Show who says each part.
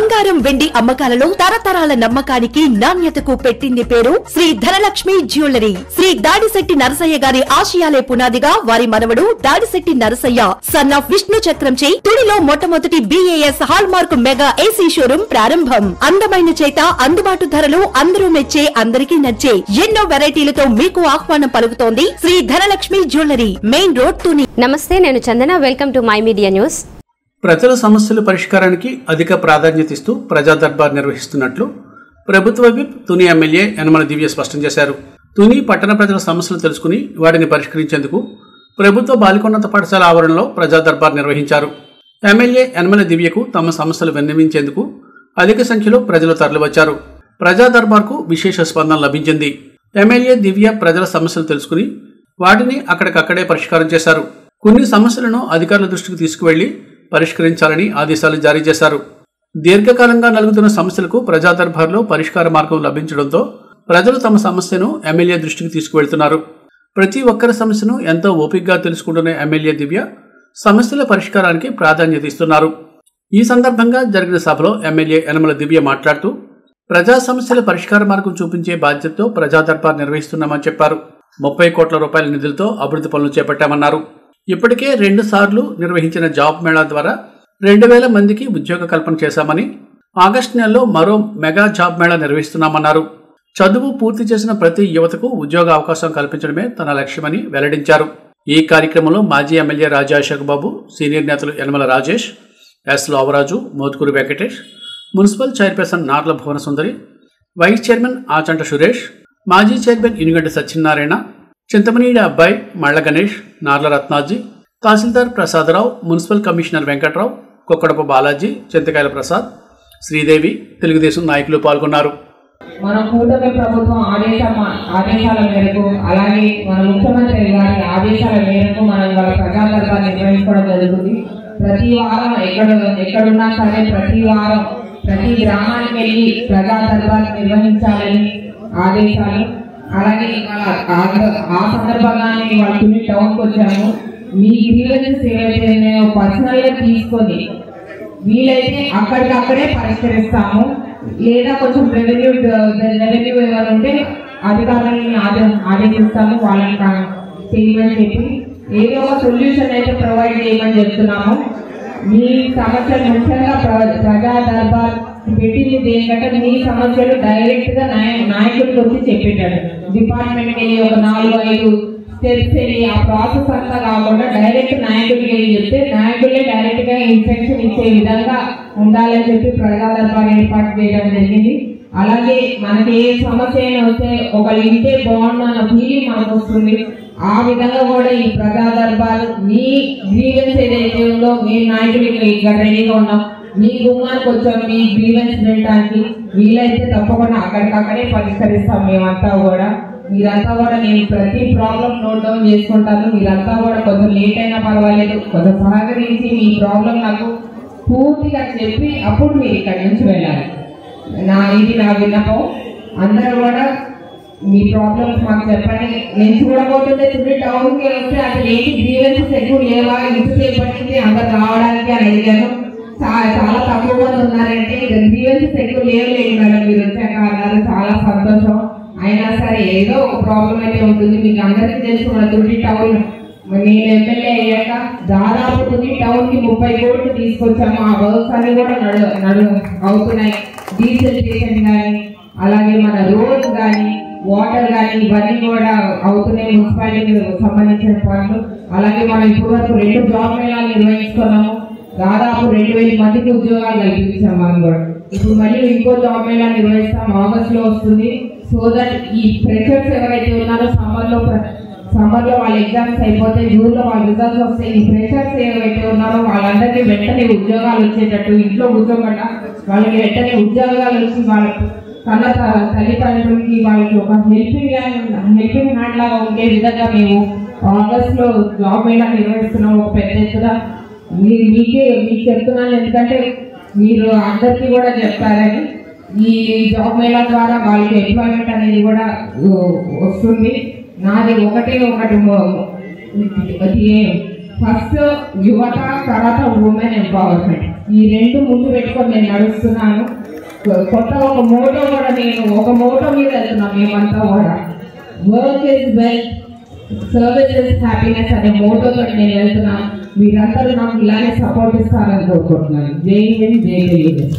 Speaker 1: బంగారం వెండి అమ్మకాలలో తరతరాల నమ్మకానికి నాణ్యతకు పెట్టింది పేరు శ్రీ ధనలక్ష్మి జ్యువెలరీ. శ్రీ దాడిశెట్టి నరసయ్య గారి ఆశయాలే పునాదిగా వారి మనవడు దాడిశెట్టి నరసయ్య సన్ ఆఫ్ విష్ణు చక్రంచే తుడిలో మొట్టమొదటి BAS hall mark mega AC showroom ప్రారంభం. అందమైన చేత అందుబాటు ధరలు అందరూ మెచ్చే అందరికీ నచ్చే ఎన్నో వెరైటీలతో మీకు ఆహ్వానం పలుకుతోంది Sri Dhanalakshmi jewellery, main road Tuni.
Speaker 2: నమస్తే, నేను Chandana. Welcome to My Media News.
Speaker 3: ప్రజల సమస్యల పరిష్కారానికి అధిక ప్రాధాన్యత ఇస్తూ ప్రజా దర్బార్ నిర్వహిస్తున్నట్లు ప్రభుత్వ విప్ తుని ఎమ్మెల్యే యనమల దివ్య స్పష్టం చేశారు. తుని పట్టణ ప్రజల సమస్యలు తెలుసుకుని వాటిని పరిష్కరించేందుకు ప్రభుత్వ బాలికోన్నత పాఠశాల ఆవరణలో ప్రజా దర్బార్ నిర్వహించారు. ఎమ్మెల్యే యనమల దివ్యకు తమ సమస్యలు విన్నవించేందుకు అధిక సంఖ్యలో ప్రజలు తరలివచ్చారు. ప్రజా దర్బార్కు విశేష స్పందన లభించింది. ఎమ్మెల్యే దివ్య ప్రజల సమస్యలు తెలుసుకుని వాటిని అక్కడికక్కడే పరిష్కారం చేశారు. కొన్ని సమస్యలను అధికారుల దృష్టికి తీసుకువెళ్లి పరిష్కరించాలని ఆదేశాలు జారీ చేశారు. దీర్ఘకాలంగా నలుగుతున్న సమస్యలకు ప్రజా దర్బార్లో పరిష్కార మార్గం లభించడంతో ప్రజలు తమ సమస్యను ఎమ్మెల్యే దృష్టికి తీసుకువెళ్తున్నారు. ప్రతి ఒక్కరి సమస్యను ఎంతో ఓపికగా తెలుసుకుంటున్న ఎమ్మెల్యే దివ్య సమస్యల పరిష్కారానికి ప్రాధాన్యత ఇస్తున్నారు. ఈ సందర్భంగా జరిగిన సభలో ఎమ్మెల్యే యనమల దివ్య మాట్లాడుతూ ప్రజా సమస్యల పరిష్కార మార్గం చూపించే బాధ్యతతో ప్రజా దర్బార్ నిర్వహిస్తున్నామని చెప్పారు. 30 కోట్ల రూపాయల నిధులతో అభివృద్ధి పనులు చేపట్టామన్నారు. ఇప్పటికే 2 సార్లు నిర్వహించిన జాబ్ మేళా ద్వారా 2000 మందికి ఉద్యోగ కల్పన చేశామని, ఆగస్టు నెలలో మరో మెగా జాబ్ మేళా నిర్వహిస్తున్నామన్నారు. చదువు పూర్తి చేసిన ప్రతి యువతకు ఉద్యోగ అవకాశం కల్పించడమే తన లక్ష్యమని వెల్లడించారు. ఈ కార్యక్రమంలో మాజీ ఎమ్మెల్యే రాజా అశోక్ బాబు, సీనియర్ నేతలు Yanamala Rajesh, S Lovaraju, Mothkuru Venkatesh, municipal chairperson Narla Bhuvana Sundari, vice chairman Achanta Suresh, మాజీ chairman Inuganti Satyanarayana, Chintamanidi Abbayi Malla Ganesh, Narla Ratnaji, tahsildar Prasadarao, municipal commissioner Venkatrao, Kokkadapa Balaji, Chintakayala Prasad, Sridevi, Telugu Desam నాయకులు పాల్గొన్నారు.
Speaker 4: మన కూటమి ప్రభుత్వం ఆదేశాల మేరకు, అలాగే మన ముఖ్యమంత్రి గారి ఆదేశాల మేరకు మనం వాళ్ళ ప్రజా దర్బార్ నిర్వహించుకోవడం జరుగుతుంది. ప్రతి వారం ఎక్కడున్నా సరే ప్రతి వారం ప్రతి గ్రామానికి వెళ్ళి ప్రజా దర్బార్ నిర్వహించాలని ఆదేశాలు. అలాగే ఆ సందర్భంగానే వాళ్ళు తుని టౌన్కి వచ్చాము. మీ గ్రీవెన్సెస్ ఏవైతే పర్సనల్ గా తీసుకొని వీలైతే అక్కడికక్కడే పరిష్కరిస్తాము. లేదా కొంచెం రెవెన్యూ ఎవరు ఉంటే అధికారులని ఆదేశిస్తాము, వాళ్ళని చేయమని చెప్పి ఏదో ఒక సొల్యూషన్ అయితే ప్రొవైడ్ చేయమని చెప్తున్నాము. మీ సమస్యలు ముఖ్యంగా ప్రజా దర్బార్ పెట్టింది దేనికంటే మీ సమస్యలు డైరెక్ట్ గా నాయకుడికి వచ్చి చెప్పేటాడు. డిపార్ట్మెంట్కి వెళ్ళి ఒక 4-5 స్టెప్స్ వెళ్ళి ఆ ప్రాసెస్ అంతా కాకుండా డైరెక్ట్ నాయకుడికి వెళ్ళి చెప్తే నాయకులే డైరెక్ట్ గా ఇన్స్ట్రక్షన్ ఇచ్చే విధంగా ఉండాలని చెప్పి ప్రజా దర్బార్ ఏర్పాటు చేయడం జరిగింది. అలాగే మనకి ఏ సమస్య అయినా వస్తే ఒకళ్ళు ఇంటే బాగుండు అన్న ఫీలింగ్ మనకు వస్తుంది. ఆ విధంగా కూడా ఈ ప్రజా దర్బార్ మీ గ్రీవెన్స్ ఏదైతే ఉందో మీ నాయకుడికి ఇక్కడ రెడీగా ఉన్నాం. మీ గుమ్మానికి వచ్చాం మీ గ్రీవెన్స్ వినడానికి. వీలైతే తప్పకుండా అక్కడికక్కడే పరిష్కరిస్తాం మేమంతా కూడా. మీరంతా కూడా నేను ప్రతి ప్రాబ్లం నోట్ డౌన్ చేసుకుంటాను. మీరంతా కూడా కొంచెం లేట్ అయినా పర్వాలేదు, కొంచెం సహకరించి మీ ప్రాబ్లం నాకు పూర్తిగా చెప్పి అప్పుడు మీరు ఇక్కడి నుంచి వెళ్ళాలి. ఇది నా విన్నపం. అందరూ కూడా మీ ప్రాబ్లమ్స్ మాకు చెప్పండి. నేను చూడబోతుంటే తుని టౌన్కి వస్తే అసలు ఏంటి గ్రీవెన్సెస్ ఎక్కువ లేవా, ఇంతసేపు పట్టింది అందరు రావడానికి అని అడిగాను. చాలా తక్కువ మంది ఉన్నారంటే గ్రీవెన్సెస్ ఎక్కువ లేవులేదు మేడం మీరు వచ్చాక అన్నారు. చాలా సంతోషం. అయినా సరే ఏదో ఒక ప్రాబ్లం అయితే ఉంటుంది. మీకు అందరికీ తెలుసు మన తుని టౌన్ నేను ఎమ్మెల్యే అయ్యాక దాదాపు తుని టౌన్ కి 30 కోట్లు తీసుకొచ్చాము. ఆ వర్క్స్ అన్ని కూడా అవుతున్నాయి. డీజిల్ స్టేషన్ కానీ అలాగే మన రోడ్ కానీ వాటర్ కానీ ఇవన్నీ కూడా అవుతున్నాయి. మున్సిపాలిటీకి సంబంధించిన పనులు. అలాగే మనం ఇప్పుడు వరకు 2 జాబ్ మేళాలు నిర్వహిస్తున్నాము. దాదాపు 2000 మందికి ఉద్యోగాలు కల్పించాం. మనం కూడా ఇప్పుడు మళ్ళీ ఇంకో జాబ్ మేళా నిర్వహిస్తాం, ఆగస్ట్ లో వస్తుంది. సో దట్ ఈ ఫ్రెషర్స్ ఎవరైతే ఉన్నారో సమ్మర్ లో వాళ్ళ ఎగ్జామ్స్ అయిపోతే జూన్ లో వాళ్ళ రిజల్ట్స్ వస్తాయి. ఈ ఫ్రెషర్స్ ఏవైతే ఉన్నారో వాళ్ళందరికీ వెంటనే ఉద్యోగాలు వచ్చేటట్టు, ఇంట్లో కూర్చోకుండా వాళ్ళకి వెంటనే ఉద్యోగాలు వచ్చి వాళ్ళ కన్న తల్లిదండ్రులకి వాళ్ళకి ఒక హెల్పింగ్ హ్యాండ్ లాగా ఉండే విధంగా మేము ఆగస్ట్ లో జాబ్ మేళా నిర్వహిస్తున్నాం. ఒక పెద్ద ఎత్తున మీకు చెప్తున్నాను, ఎందుకంటే మీరు అందరికీ కూడా చెప్తారని. ఈ జాబ్ మేళా ద్వారా వాళ్ళకి ఎంప్లాయ్మెంట్ అనేది కూడా వస్తుంది. నాది ఒకటి ఫస్ట్ యువత, తర్వాత ఉమెన్ ఎంపవర్మెంట్. ఈ రెండు ముందు పెట్టుకొని నేను నడుస్తున్నాను. కొత్త ఒక మోటో కూడా నేను ఒక మోటో మీద వెళ్తున్నాను. మేమంతా కూడా work is wealth, service is happiness అనే మోటోతో నేను వెళ్తున్నాను. మీరందరూ నాకు ఇలానే సపోర్ట్ ఇస్తారని కోరుకుంటున్నాను. జై హింద్, జై తెలుగు.